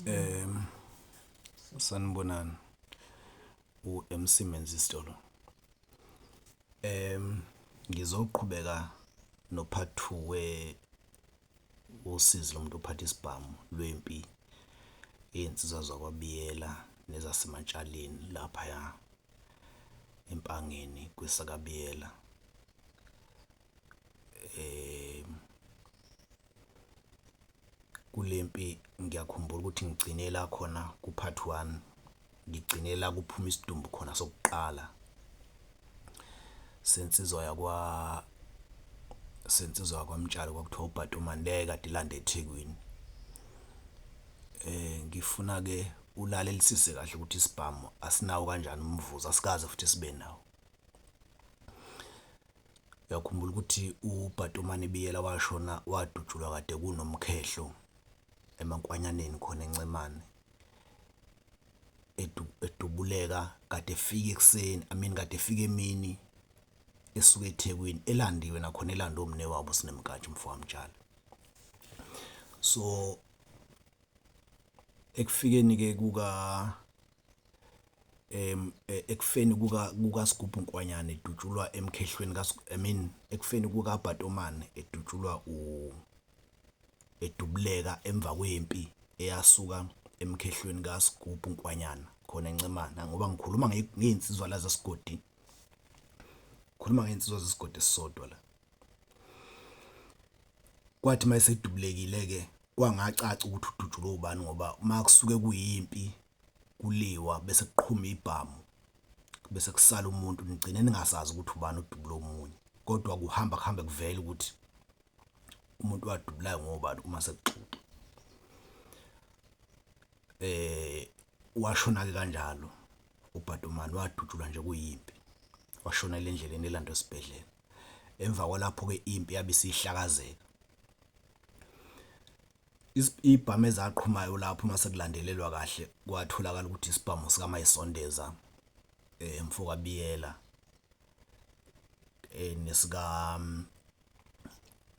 Em sanibonani uMC Menzisitolo. Ngizoqhubeka no-part 2 usizi lomuntu ophatha isibhamu lwempi iy'nsizwa zakwaBiyela nezasematshaleni laphaya empangeni kwesakabiyela. Kulempi ngiyakhumbula ukuthi ngigcinela khona ku-part 1, ngigcinela kuphuma isidumbu khona sokuqala sensizwa yakwaMtshali kwakuthiwa uBhatomani kade ilanda eThekwini. Ngifuna-ke ulalelisise kahle ukuthi isibhamu asinawo kanjani umvuzo, asikaze futhi sibe nawo. Uyakhumbula ukuthi uBhatomani Biyela washona wadutshulwa kade kunomkhehlo eMankwanyaneni khona eNcemane, edubuleka kade efika ekuseni, kade efika emini esuka eThekwini, elandiwe nakhona elande omne wabo Sinemkantshi umfowamtshali. So ekufikeni-ke ekufeni kukaSigubhu Nkwanyana edutshulwa emkhehlweni ekufeni kukaBhatomani edutshulwa edubuleka emva kwempi eyasuka emkhehlweni kaSigubhu Nkwanyana khona eNcemane, ngoba ngikhuluma ngey'nsizwa la zesigodi, ngikhuluma ngey'nsizwa zesigodi esisodwa la. Kwathi mayesedubulekile-ke kwangacaca ukuthi udutshulwe ubani, ngoba uma kusuke kuyimpi kuliwa bese kuqhuma ibhamu bese kusala umuntu, nigcine ningasazi ukuthi ubani udubule omunye, kodwa kuhambe kuvele ukuthi umuntu wadubulayo ngobani uma sekuxoxa. Washona-ke kanjalo uBhatomani, wadutshulwa nje kuyimpi, washonela endleleni elandwa esibhedlela. Emva kwalapho-ke impi yabe isihlakazeka. Ibhamu ezaqhumayo lapho uma sekulandelelwa kahle kwatholakala ukuthi isibhamu sikaMayisondeza mfokabiyela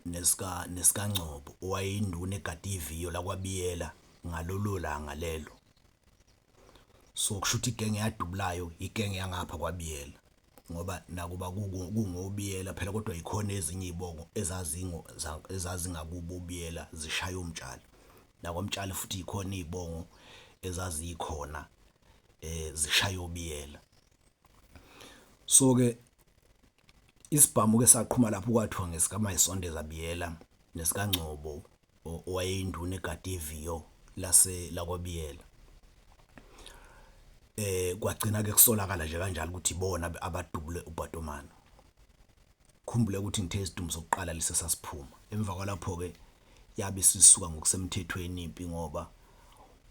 nesikaNgcobo owayeyinduna egade iviyo lakwaBiyela ngalolo langa lelo. So kusho ukuthi igenge yadubulayo igenge yangapha kwaBiyela, ngoba nakuba kungoBiyela phela kodwa yikhona ezinye iy'bongo ezazingakubo uBiyela zishaya uMtshali, nakwaMtshali futhi yikhona iy'bongo ezazikhona zishaya uBiyela. So-ke isibhamu-ke saqhuma lapho kwathiwa ngesikaMayisondeza Biyela nesikaNgcobo owayeyinduna egade iviyo lakwaBiyela. Kwagcina-ke kusolakala nje kanjalo ukuthi ibona abadubule uBhatomani. Khumbule ukuthi ngithe isidumbu sokuqala lesi sasiphuma. Emva kwalapho-ke yabe sisuka ngokusemthethweni impi, ngoba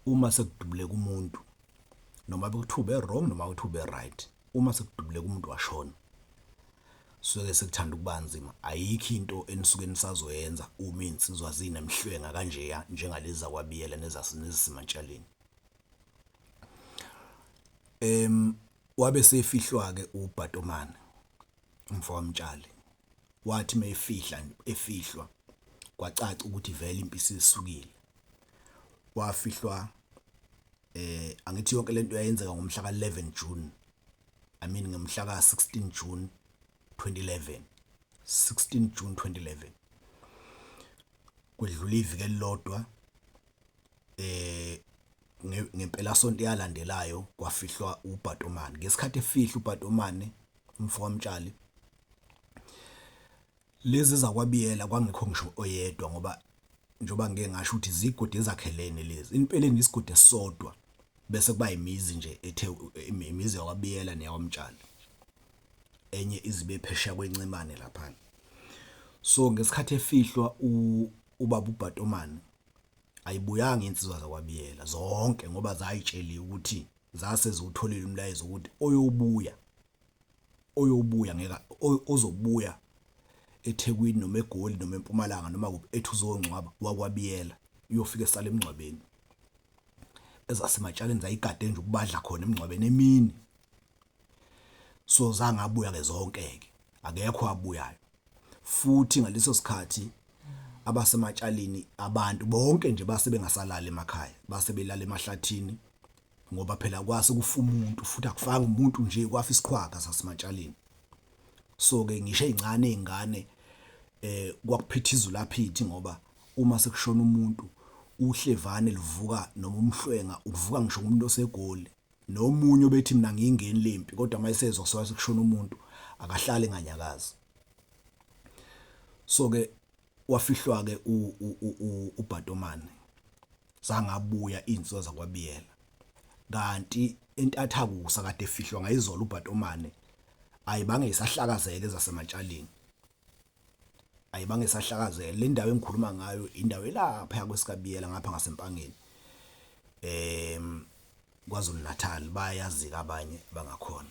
uma sekudubuleka umuntu, noma bekuthiwa ube wrong noma ukuthi ube right, uma sekudubuleka umuntu washona, suke sekuthanda ukuba nzima. Ayikho into enisuke nisazoyenza uma iy'nsizwa zinemhlwenga kanjeya njengalezi zakwaBiyela nezasematshaleni. Wabe sefihlwa-ke uBhatomani umfowamtshali, wathi efihlwa kwacaca ukuthi vele impi isisukile. Wafihlwa angithi yonke lento yayenzeka ngomhla ka-11 June, ngomhla ka-16 June 2011, 16 June 2011. Kwedlula iviki elilodwa ngempelasonto eyalandelayo kwafihlwa uBhatomani. Ngesikhathi efihla uBhatomani umfowamtshali, lezi zakwaBiyela kwangekho ngisho oyedwa, ngoba njengoba ngike ngasho ukuthi zigodi ezakhelene lezi, impeleni isigodi esisodwa bese kuba imizi nje imizi yakwaBiyela neyakwamtshali, enye izibe phesheya kweNcemane laphana. So ngesikhathi efihlwa ubaba uBhatomani ayibuyanga insizwa zakwaBiyela zonke, ngoba zayitsheliwe ukuthi zase ziwutholile umlayezo ukuthi oyobuya ngeke ozobuya eThekwini noma eGoli noma eMpumalanga noma kuphi ethi uzongcwaba wakwaBiyela uyofika esala emngcwabeni. Ezasematshaleni zayigade nje ukubadla khona emngcwabeni emini. So zangabuya-ke zonke-ke, akekho abuyayo. Futhi ngaleso sikhathi abasematshalini abantu bonke nje base bengasalala emakhaya base belala emahlathini ngoba phela kwase kufa umuntu futhi akufanga umuntu nje kwafa isikhwaka sasematshalini. So ke ngisho izingane kwakuphithiza ulaphithi ngoba uma sekushona umuntu uhlevane livuka noma umhlwenga uvuka ngisho umuntu osegoli nomunye obethi mina ngiyingeni lempi kodwa mayisezwe kusaba sekushona umuntu akahlale nganyakazi. So ke wafihlwa ke uBhatomane zangabuya insizwa zakwaBiyela kanti entathakusa kade efihlwa ngayizolo uBhatomane ayibange isahlakazeke ezasematshalini ayibange isahlakazeke. Le ndawo engikhuluma ngayo indawo lapha kwesikaBiyela ngapha ngaseMpangeni kwaZulu Natal bayazi abanye bangakhona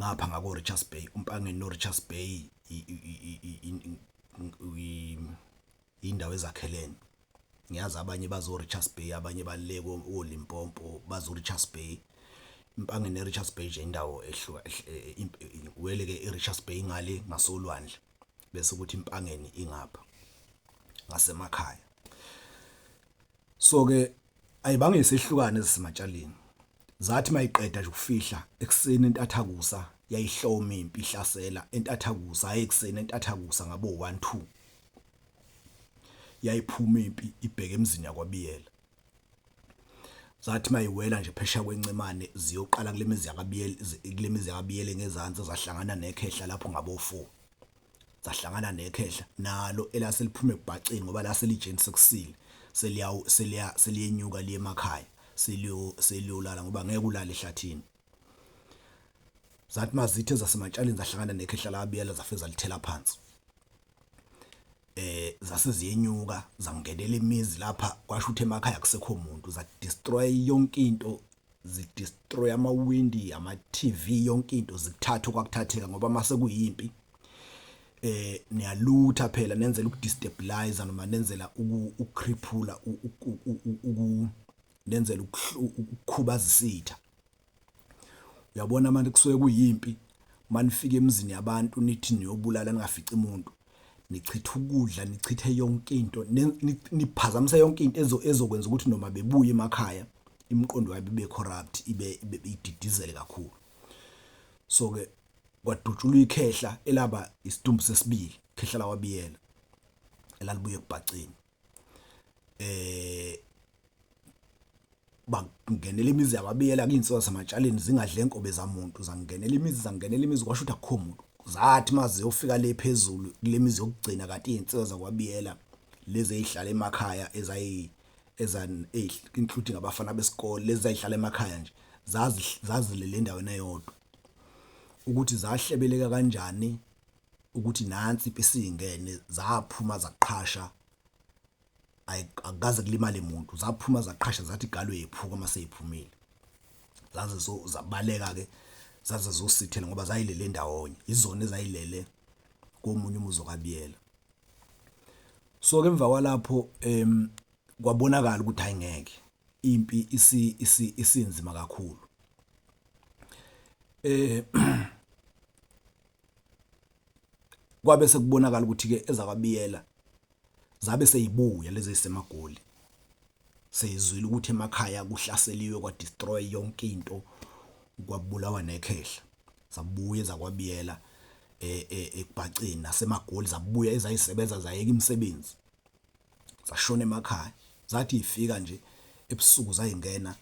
ngapha ngako Richards Bay uMpangeni no Richards Bay indawo ezakhelene. Ngiyazi abanye bazo Richards Bay abanye baleko oLimpopo bazo Richards Bay. Impangeni neRichards Bay nje indawo ehluka wele ke iRichards Bay ngale ngasolwandle bese ukuthi Impangeni ingapha ngasemakhaya. So ke ayibange isehlukane ezisematshaleni zathi mayiqeda nje ukufihla ekseni entathakusa yayihloma impi ihlasela entathakusa ayekuseni entathakusa ngabo 1-2 yayiphuma impi ibheke emzini yakwaBiyela. Zathi mayiwela nje phesha kwencemane ziyoqala kule mizi yakwaBiyela ngezansi zahlangana nekhehla lapho ngabo 4 zahlangana nekhehla nalo elase liphume ebhacini ngoba lase lijeni sekusile seliyenyuka liye emakhaya seliyolala ngoba ngeke ulale ehlathini. Zathi mazithe zasematshaleni zahlangana nekhehla laBiyela zafeza lithela phansi zase ziyenyuka zangenela imizi lapha kwasho ukuthi emakhaya akusekho umuntu za destroy yonke into zidestroy amawindi ama TV yonke into zikuthatha kwakuthatheka ngoba mase kuyimpi niyalutha phela nenzela ukudestabilize noma nenzela ukukriphula nenzela ukukhubazisitha. Uyabona manje kusuke kuyimpi manifika emzini yabantu nithi niyobulala ningafici umuntu nichitha ukudla nichithe yonke into niphazamise yonke into ezokwenza ukuthi noma bebuye emakhaya imiqondo yabo ibe corrupt ibe ididizele kakhulu. So ke kwadutshulwa ikhehla elaba isidumbu sesibili ikhehla lawaBiyela elalibuye kubhacini bangenela imizi yabaBiyela kuyinsiza samatshaleni zingadle enkobe zamuntu zangenela imizi kwasho ukuthi akukho umuntu. Zathi maze yofika le phezulu kule mizi yokugcina kanti izinsizwa zakwaBiyela lezi ezihlala emakhaya including abafana besikole lezi ezihlala emakhaya nje zazilele endaweni eyodwa ukuthi zahlebeleka kanjani ukuthi nansi impisingene zaphuma zaqhasha akukaze kulimale umuntu zaphuma zaqhasha zathi galwe yephuka mase yiphumile zaze zabaleka ke zaze zosithela ngoba zayilele ndawonye izona ezayilele komunye umuzi kaBiyela. So ke emva kwalapho kwabonakala ukuthi ayingeke impi isinzima kakhulu. Kwabe sekubonakala ukuthi ke ezakwaBiyela zabe seyibuya lezi ezisemagoli seyizwile ukuthi emakhaya kuhlaseliwe kwa destroy yonke into kwabulawa nekhehla zabuye zakwaBiyela ekubhacini nasemagoli zabuya ezayisebenza zayeka imisebenzi zashona emakhaya zathi ifika nje ebusuku zayingena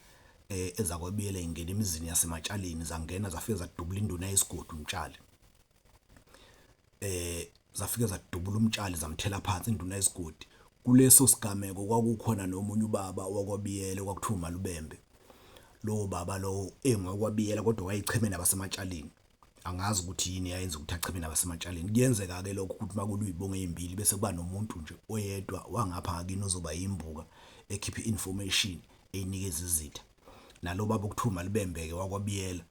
ezakwaBiyela ingena emizini yasematshaleni zangena zafika zadubula induna yesigodi umtshali zafika zadubula umtshali zamthela phansi induna yesigodi. Kuleso sigameko kwakukhona nomunye ubaba wakwaBiyela kwakuthiwa uMalubembe. Lo baba lo engakwaBiyela kodwa wayicheme nabasematshaleni angazi ukuthi yini yayenza ukuthi acheme nabasematshaleni. Kuyenzeka ke lokho ukuthi makulu izibongo ezimbili bese kuba nomuntu nje oyedwa wangapha ngakini ozoba yimbuka ekhipha information eyinikeza izitha. Nalo baba okuthiwa uMalubembe ke wakwaBiyela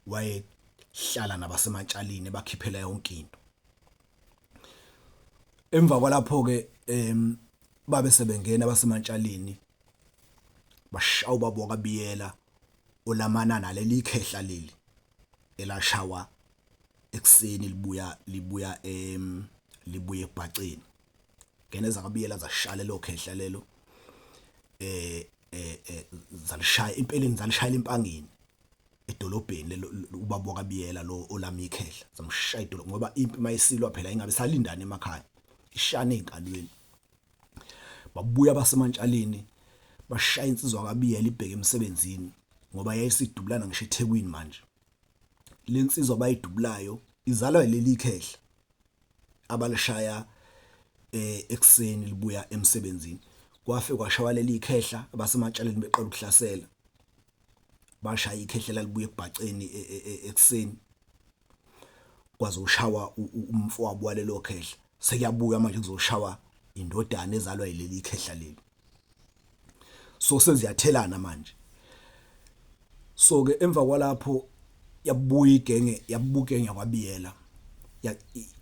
wayehlala nabasematshaleni bakhiphela yonke into. Emva kwalapho ke babe sebengena abasematshaleni bashawa ubaba wakwaBiyela olamana naleli khehla leli elashawa ekseni libuya ebhaceni geneza kabiyela zasishaya lo khehla lelo zalishaya impeleni zalishaya impangeni edolobheni lelo ubaba wakabiyela lo olami ikhehla zamshaya idolobha ngoba impi mayisilwa phela ingabe salindana emakhaya ishane einkalweni babuya abasemantshaleni bashaya insizwa kabiyela ibheke emsebenzini ngoba yayisidubulana ngisho eThekwini manje le nsizwa bayidubulayo izalwa leli khehla abalishaya ekseni libuya emsebenzini kwafe kwashawa leli khehla abasematshaleni beqala ukuhlasela bashaya ikhehla libuye ekubhaceni ekseni kwaze ushawa umfowabo walelo khehla sekuyabuya manje kuzoshawa indodana ezalwa yileli khehla leli so seziyathelana manje so ke emva kwalapho yabuya igenge kwabiyela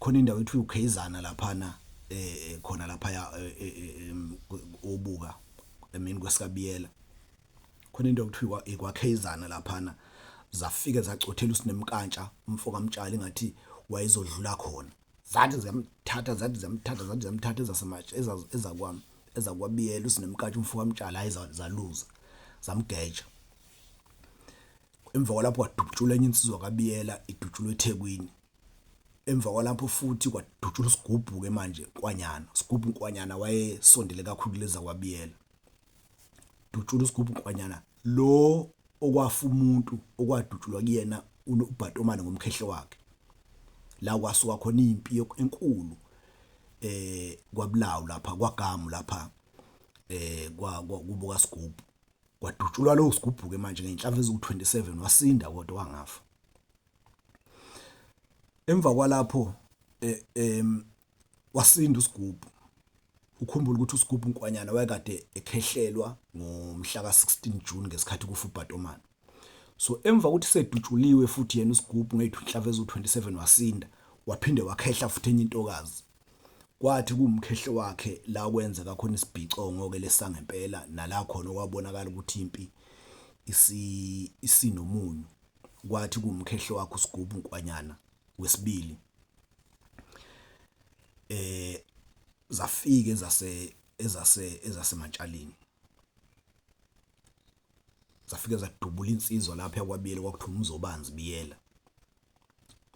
khona indawo ethiwa uKhayizana laphana khona lapha obuka emini kwesikabiyela khona into ekuthiwa ikwaKhayizana laphana zafike zacothela usinemkantsha umfoka kamtshali ngathi wayezodlula khona zathi ziyamthatha ezasematshe ezakwami ezakwabiyela usinemkantsha umfoka kamtshali hayi zaluza zamgeja emva kwalapho kwadutshula enye insizwa kabiyela idutshulwe eThekwini emva kwalapho futhi kwadutshula uSigubhu ke manje Nkwanyana uSigubhu Nkwanyana wayesondele kakhulu leza kwabiyela dutshula uSigubhu Nkwanyana lo okwafa umuntu okwadutshulwa kuyena uBhatomane ngomkhehle wakhe la kwasuka khona impi enkulu kwaBulawu lapha kwaGamu lapha kubuka Sigubhu kwadutshulwa lo Sigubhu ke manje ngeinhlamvu eziwu27 wasinda kodwa wangafa emva kwalapho wasinda uSigubhu ukhumbula ukuthi uSigubhu Nkwanyana wayekade ekhehlelwa ngomhla ka16 June ngesikhathi kufa uBhatomane so emva ukuthi sedutshuliwe futhi yena uSigubhu ngeinhlamvu eziwu27 wasinda waphinde wakhehla futhi enye intokazi kwathi kumkhehle wakhe la kwenza kakhona isibhicongo ke lesangempela nala khona okwabonakala ukuthi impi isinomunyu kwathi kumkhehle wakhe uSigubhu Nkwanyana wesibili zafike ezasematshaleni zafike zadubula insizwa lapha yakwabiyela kwakuthiwa uMzobanzi biyela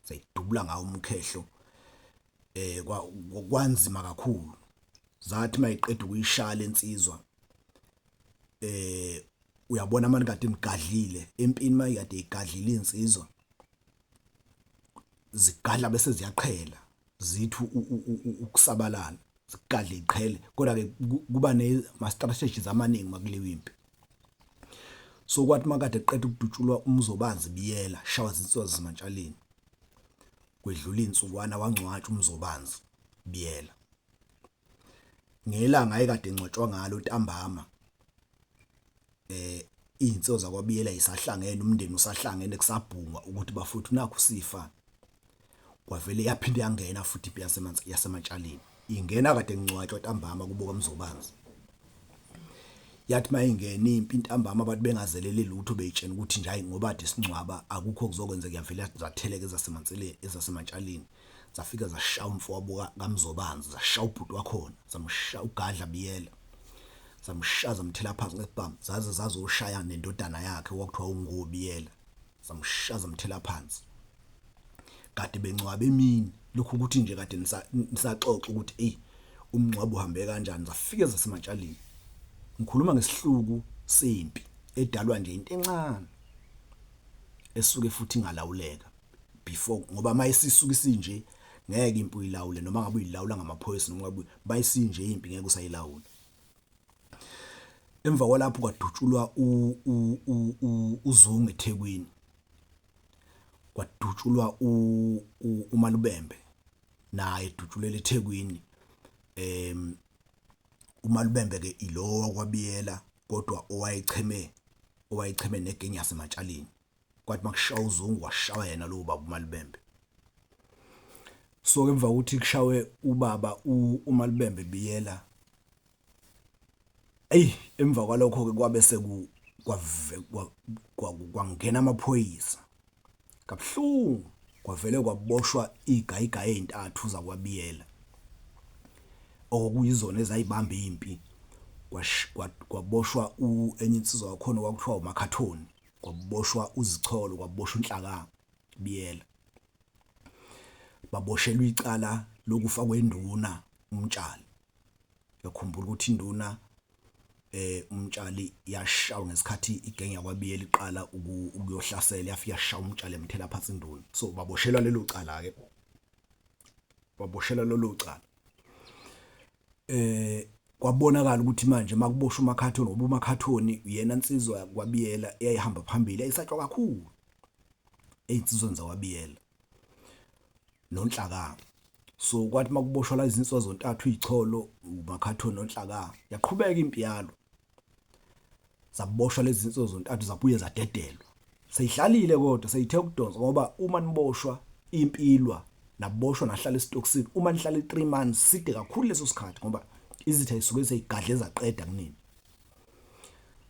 sayidubula ngawo umkhehlo kwanzima kakhulu zathi mayiqeda ukuyishaya lensizwa uyabona manje kade nigadlile empini mayikade igadlile insizwa zigadla bese ziyaqhela zithi ukusabalala zigadle iqhele kodwa ke kuba nema strategies amaningi makulewe impi so kwathi makade eqeda ukudutshulwa uMzobanzi biyela shawa zinsizwa zimantshaleni kwedlula insukwana wangcwatshwa uMzobanzi biyela ngelanga ayekade engcwatshwa ngalo ntambama insizwa zakwabiyela isahlangene umndeni usahlangene kusabhungwa ukuthi bafuthu nakho sifa kwavele yaphinde yangena futhi yasematshaleni ingena kade engcwatshwa ntambama kubuka uMzobanzi yathi mayingena impi intambama abantu bengazelele lutho beyitshena ukuthi nje hayi ngoba ade singcwaba akukho kuzokwenzeka yavela zatheleka ezasematshaleni zafika zashaya umfowabo kaMzobanzi zashaya ubhuti wakhona zamshaya uGadla biyela zamshaya zamthela phansi ngesibhamu zazoshaya nendodana yakhe okuthiwa uNgobiyela zamshaya zamthela phansi kade bencwaba emini lokhu ukuthi nje kade nisaxoxa ukuthi umncwabo uhambe kanjani zafike ezasematshaleni ngikhuluma ngesihluku sempi edalwa nje into encane esuke futhi ingalawuleka before ngoba mayisisuka isinje ngeke impi uyilawule noma ngabe uyilawula ngamaphoyisa noma ngabe bayisinje impi ngeke usayilawula emva kwalapho kwadutshulwa uZungu eThekwini kwadutshulwa uMalubembe naye edutshulele eThekwini uMalubembe ke ilo kwabiyela kodwa owayecheme negenge yasematshaleni kwathi makushawa uZungu washawa yena lo baba uMalubembe so emva ukuthi kushawe ubaba uMalubembe biyela emva kwalokho ke kwabe kwangena amaphoyisa kabuhlungu kwavele kwaboshwa igayigayi ezintathu zakwabiyela okuyizona ezayibamba impi kwaboshwa enye insizwa yakhona kwakuthiwa uMakhathoni, kwaboshwa uZicholo, kwaboshwa uNhlaka Biyela. Baboshelwa icala lokufa kwenduna uMtshali. Yakhumbula ukuthi induna uMtshali yashawa ngesikhathi igenge yakwaBiyela iqala ukuyohlasela, yafika yashaya uMtshali yamthela phansi induna. So baboshelwa lelo cala ke, baboshelwa lelo cala. Kwabonakala ukuthi manje makuboshwa uMakhathoni ngoba uMakhathoni uyena insizwa yakwaBiyela eyayihamba phambili, ayisatshwa kakhulu einsizweni zakwaBiyela noNhlaka. So kwathi makuboshwa lezi zinsizwa zontathu, izicholo, uMakhathoni noNhlaka, yaqhubeka impi yalo. Zaboshwa lezi zinsizwa zontathu zabuye zadedelwa. Seyihlalile kodwa seyithe ukudonsa ngoba uma niboshwa impilwa naboshwa nahlala esitokisini, uma nihlala 3 months side kakhulu leso sikhathi ngoba izitha isuke seyigadle zaqeda kunini.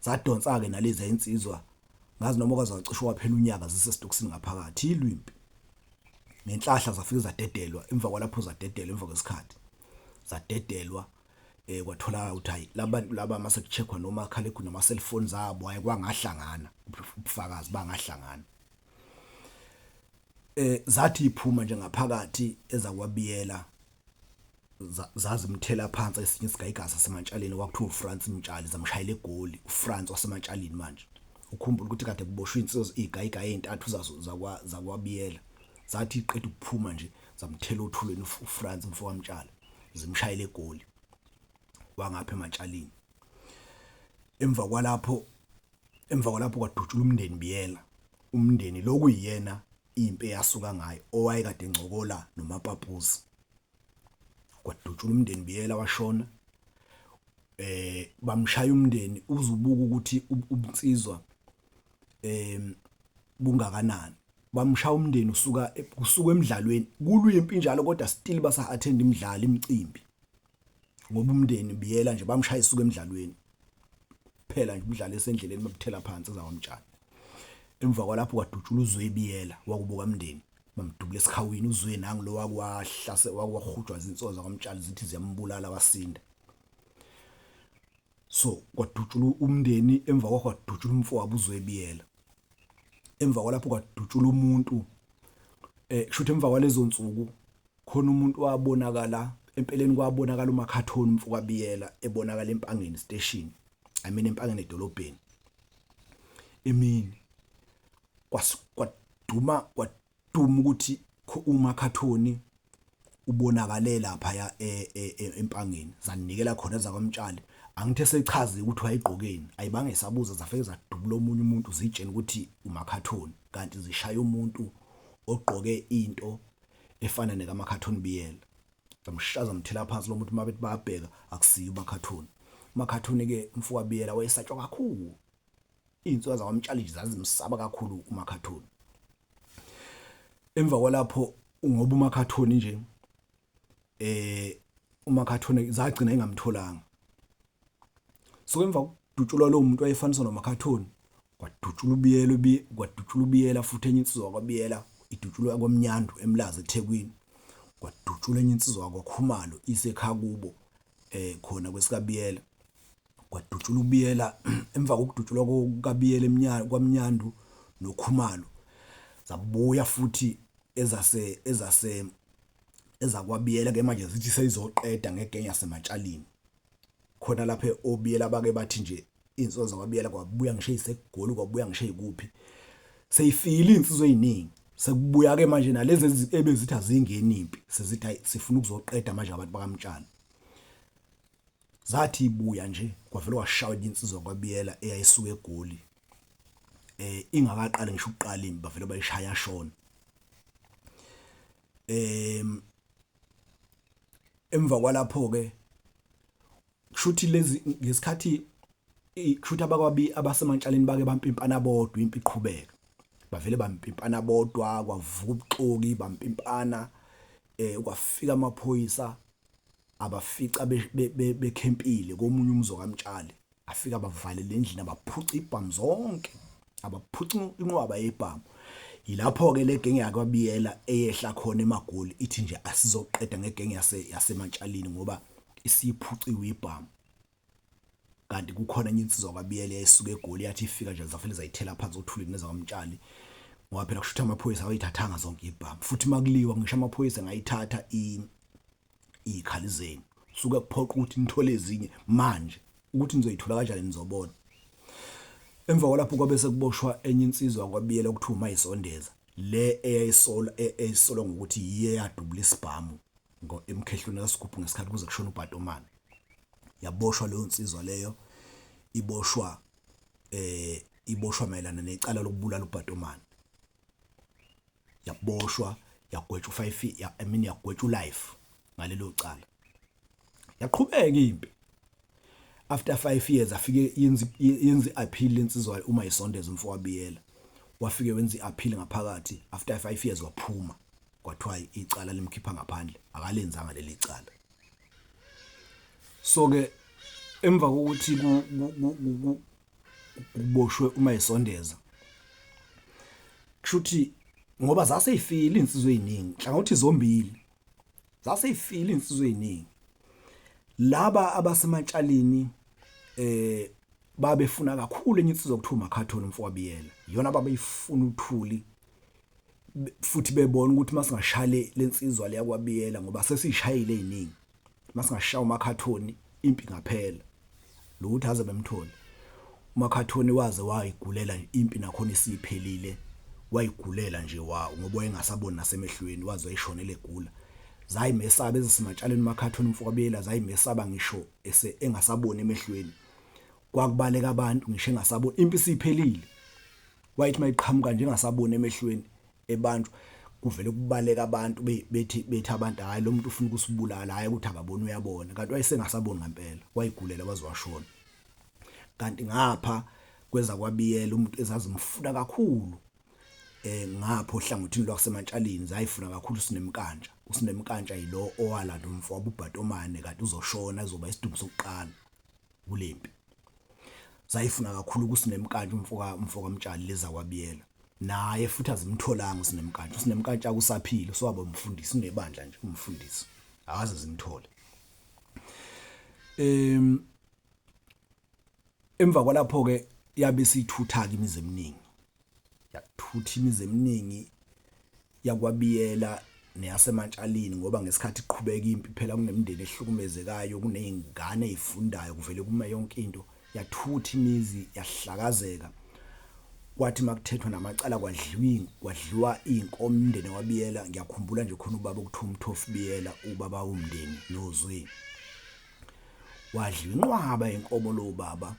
Zadonsa ke nalezi insizwa ngazi noma kwazacishwa kwaphela unyaka zisesitokisini ngaphakathi ilwimpi. Nenhlahla zafika zadedelwa, emva kwalapho zadedelwa emva kwesikhathi. Zadedelwa kwatholakala ukuthi hayi laba mase kucheckwa noma khalekhu nama cellphone zabo hayi kwangahlangana ubufakazi bangahlangana. Zathi iphuma nje ngaphakathi ezakwaBiyela zazimthela phansi esinye isigayigasa seMatshaleni kwakuthiwa uFrance Mtshali, zamshayela egoli uFrance waseMatshaleni. Manje ukhumbula ukuthi kade kuboshwe insizwa igayiga ezintathu zakwaBiyela, zathi iqeda ukuphuma nje zamthela othulweni uFrance mfowabo kaMtshali, zimshayela egoli wangapha eMatshaleni. Emva kwalapho kwadutshula umndeni Biyela, umndeni lokuyiyena impi yasuka ngayo owayekade engcokola noMapapuzi. Kwadutshula umndeni Biyela washona. Bamshaya umndeni uzubuka ukuthi ubunsizwa bungakanani. Bamshaya umndeni kusuka emidlalweni kulwa impi njalo kodwa still basa attend imidlalo imicimbi ngoba umndeni Biyela nje bamshaya isuka emidlalweni phela nje umdlalo esendleleni babuthela phansi ezakwamtshana. Emva kwalapho kwadutshula uZwe Biyela wakubuka umndeni bamdubula esikhawini. uZwe nangilo wakwahujwa izinsizwa zakwaMtshali zithi ziyambulala wasinda. So kwadutshula umndeni, emva kwakho kwadutshula umfowabo uZwe Biyela. Emva kwalapho kwadutshula umuntu kushuthi emva kwalezo nsuku khona umuntu wabonakala empeleni, kwabonakala uMakhathoni umfowabo kaBiyela ebonakala eMpangeni station, eMpangeni edolobheni emini. Kwaduma ukuthi uMakhathoni ubonakale lapha eMpangeni. Zanikela khona zakwaMtshali, angithe sechaze ukuthi wayigqokeni, ayibange isabuza zafike zadubula omunye umuntu zitshena ukuthi uMakhathoni, kanti zishaya umuntu ogqoke into efana nekaMakhathoni Biyela. Zamshaza mthela phansi lo muntu mabethi bayabheka akusiyo uMakhathoni. uMakhathoni ke umfowabo Biyela wayesatshwa kakhulu, insizwa zakwaMtshali zazimsaba kakhulu uMakhathoni. Emva kwalapho ngoba uMakhathoni nje uMakhathoni zagcina engamtholanga. So emva kokudutshulwa lo muntu wayefaniswa noMakhathoni kwadutshula uBiyela futhi enye insizwa kwaBiyela idutshulwa kwaMnyandu eMlazi eThekwini. Kwadutshula enye insizwa kwaKhumalo isekhaya kubo khona kwesikaBiyela. Kwadutshula uBiyela emva kokudutshulwa kwaBiyela kwaMnyandu noKhumalo zabuya futhi ezakwaBiyela ke manje zithi seyizoqeda ngegenge yaseMatshaleni. Khona lapha oBiyela bake bathi nje insizwa zakwaBiyela kwabuya ngisho isegoli, kwabuya ngisho ikuphi, seyifile insizwa eziningi. Sekubuya ke manje nalezi ebezithi azingeni impi sezithi sifuna ukuzoqeda manje abantu bakaMtshali. Zathi ibuya nje kwavela washaya insizwa kwaBiyela eyayisuka egoli ingakaqali ngisho ukuqala impi bavela bayishaya shona. Emva kwalapho ke kushuthi lezi ngesikhathi kushuthi abasematshaleni bake bampimpana bodwa impi iqhubeka. Bavele bampimpana bodwa, kwavuka ubuxoki bampimpana, kwafika amaphoyisa abafica bekhempile komunye umzo kaMtshali, afika bavalele endlini abaphuca ibhamu zonke, abaphuca inqwaba yebhamu. Yilapho ke le genge yakwaBiyela eyehla khona eMagoli ithi nje asizoqeda ngegenge yaseMatshaleni ngoba isiphuciwe ibhamu, kanti kukhona enye insizwa kwaBiyela eyayisuka eGoli yathi ifika nje zafele zayithela phansi othulini nezakwamtshali ngoba phela kushuthi amaphoyisa awayithathanga zonke ibhamu, futhi makuliwa ngisho amaphoyisa ngayithatha ikhalizeni suke kuphoqa ukuthi nithole ezinye manje ukuthi nizoyithola kanjani nizobona. Emva kwalapho kwabe sekuboshwa enye insizwa kwaBiyela okuthiwa uMayisondeza, le eyayisolwa ngokuthi yiye yadubula isibhamu emkhehlweni kaSigubhu ngesikhathi kuze kushona uBhatomane. Yaboshwa leyo nsizwa leyo, iboshwa mayelana necala lokubulala uBhatomane. Yaboshwa yagwetshwa 5 yagwetshwa life ngalelo cala. Yaqhubeka impi. After 5 years afike yenza iappeal insizwa uMayisondeza umfowabo waBiyela. Wafike wenza iappeal ngaphakathi, after 5 years waphuma. Kwathiwa icala limkhipha ngaphandle, akalenzanga leli cala. So ke emva kokuthi kuboshwe uMayisondeza, kushuthi ngoba zaseyifile insizwe eziningi, hlangothi zombili zaseyifile insizwe eziningi. Laba abasematshalini babefuna kakhulu enye insizwa okuthiwa uMakhathoni umfowabo waBiyela, yona babeyifuna uThuli, futhi bebona ukuthi masingashale lensizwa leya kwaBiyela ngoba sesishayile eziningi, masingashaya uMakhathoni impi ngaphela lo ukuthi aze bemthole. uMakhathoni waze wayigulela impi nakhona isiphelile, wayigulela nje ngoba wayengasaboni nasemehlweni, waze wayishonela egula. Zayimesaba ezisematshaleni uMakhathoni umfowabo waBiyela, zayimesaba ngisho engasaboni emehlweni. Kwakubaleka abantu ngisho engasaboni, impi isiphelile. Wayithi mayiqhamuka nje engasaboni emehlweni ebantu, kuvele kubaleka abantu bethi abantu hayi lo muntu ufuna ukusibulala, hayi ukuthi akaboni uyabona, kanti wayesengasaboni ngempela, wayigulela wazwashona. Kanti ngapha kweza kwaBiyela umuntu ezazimfuna kakhulu ngapho ohlangothini lwasemantshaalini zayifuna kakhulu uSinemkantsha. uSinemkantsha yilo owalanda umfowabo uBhatomane kanti uzoshona ezoba isidumbu sokuqala kulempi. Zayifuna kakhulu kuSinemkantsha umfowabo kaMtshali leza kwaBiyela, naye futhi azimtholanga uSinemkantsha. uSinemkantsha akusaphila, soba umfundisi unebandla nje umfundisi, akaze zimthole. Emva kwalapho ke yabe sithutha imizi eminingi, yathutha imizi eminingi yakwaBiyela neyasemantshalini ngoba ngesikhathi iqhubeka impi phela kunemindeni ehlukumezekayo, kunezingane ezifundayo, kuvele kuma yonke into. Yathutha imizi, yahlakazeka. Kwathi makuthethwa namacala kwadliwa inkomo umndeni waBiyela. Ngiyakhumbula nje khona ubaba okuthiwa uMthofu Biyela, ubaba womndeni noZwi, wadliwa inqwaba inkomo lo baba.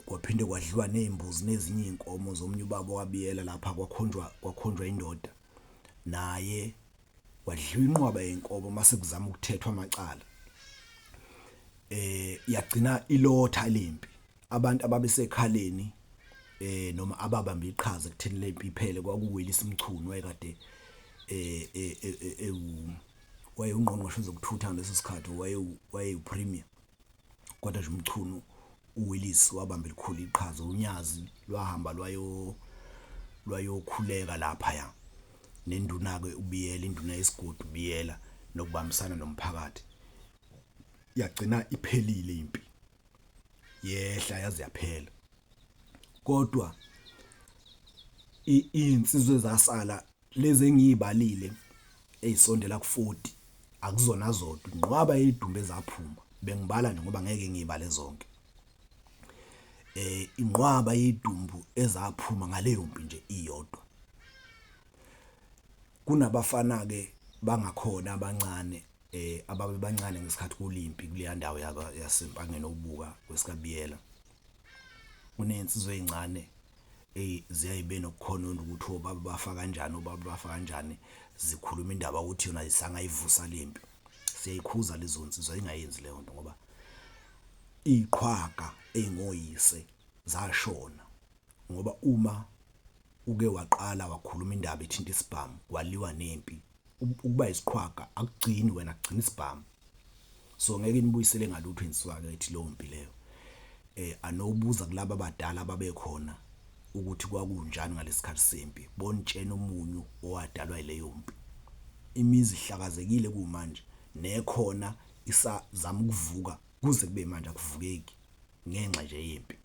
Kwaphinde kwadliwa nezimbuzi nezinye inkomo zomnye ubaba waBiyela. Lapha kwakhonjwa indoda, naye wadliwa inqwaba yenkomo mase kuzama ukuthethwa amacala. Yagcina ilotha lempi, abantu ababesekhaleni noma ababamba iqhaza ekutheni lempi iphele kwakuWellis Mchunu, wayekade wayengqongqoshe zokuthutha ngaleso sikhathi, wayeyipremier. Kodwa nje uMchunu uWellis wabamba elikhulu iqhaza. Unyazi lwahamba lwayokhuleka lapha ya nenduna ke uBiyela, induna yesigodi uBiyela, nokubambisana nomphakathi. Yagcina iphelile impi, yehla yaze yaphela. Kodwa insizwe zasala lezi engiyibalile ezisondela ku40 akuzona zodwa, inqwaba yedumbe ezaphuma. Bengibala nje ngoba ngeke ngiyibale zonke. Inqwaba yedumbu ezaphuma ngaleyo mpi nje iyodwa. Kunabafana ke bangakhona abancane ababe bancane ngesikhathi kulimpi kuleya ndawo yaseMpangeni obuka kwesikaBiyela. Kunensizwe ezincane ziyayibe nokukhonona ukuthi obaba bafa kanjani, obaba bafa kanjani, zikhuluma indaba ukuthi yona isangayivusa lempi. Siyayikhuza lezo nsizwa ingayenzi leyo nto ngoba iqhwaga engoyise zashona. Ngoba uma uke waqala wakhuluma indaba ethinta isibhamu kwaliwa nempi, ukuba isiqhwaga akugcini wena, agcina isibhamu. So ngeke nibuyisele ngalutho insizwa ethi leyo mpi leyo. Anobuza kulabo abadala ababekhona ukuthi kwakunjani ngalesikhathi sempi, bontshena umunyu owadalwa yileyo mpi. Imizi ihlakazekile kumanje, nekhona isazama ukuvuka kuze kube manje akuvukeki ngenxa nje yempi.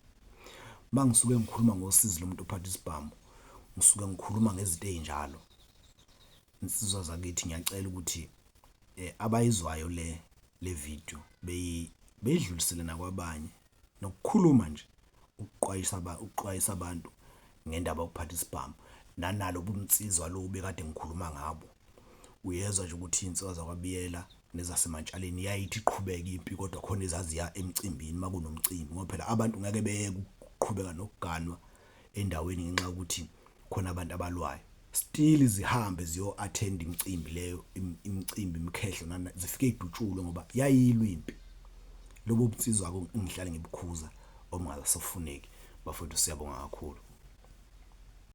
Mangisuke ngikhuluma ngosizi lomuntu ophatha isibhamu, ngisuke ngikhuluma ngezinto ezinjalo. Insizwa zakithi ngiyacela ukuthi abayizwayo le video beyidlulisele nakwabanye nokukhuluma nje ukuqwayisa abantu ngendaba yokuphatha isibhamu nanalo bumnsizwa lo bekade ngikhuluma ngabo. Uyezwa nje ukuthi insizwa zakwaBiyela nezasematshaleni yayithi iqhubeka impi kodwa khona ezaziya emcimbini makunomcimbi ngoba phela abantu ngeke beye ukuqhubeka nokuganwa endaweni ngenxa yokuthi khona abantu abalwayo. Still zihambe ziyo-attend imicimbi leyo, imicimbi imkhehlo nana zifike idutshulwe ngoba yayilwa impi. Lobo bunsizwa ngihlale ngibukhuza obungasafuneki. Bafowethu siyabonga kakhulu.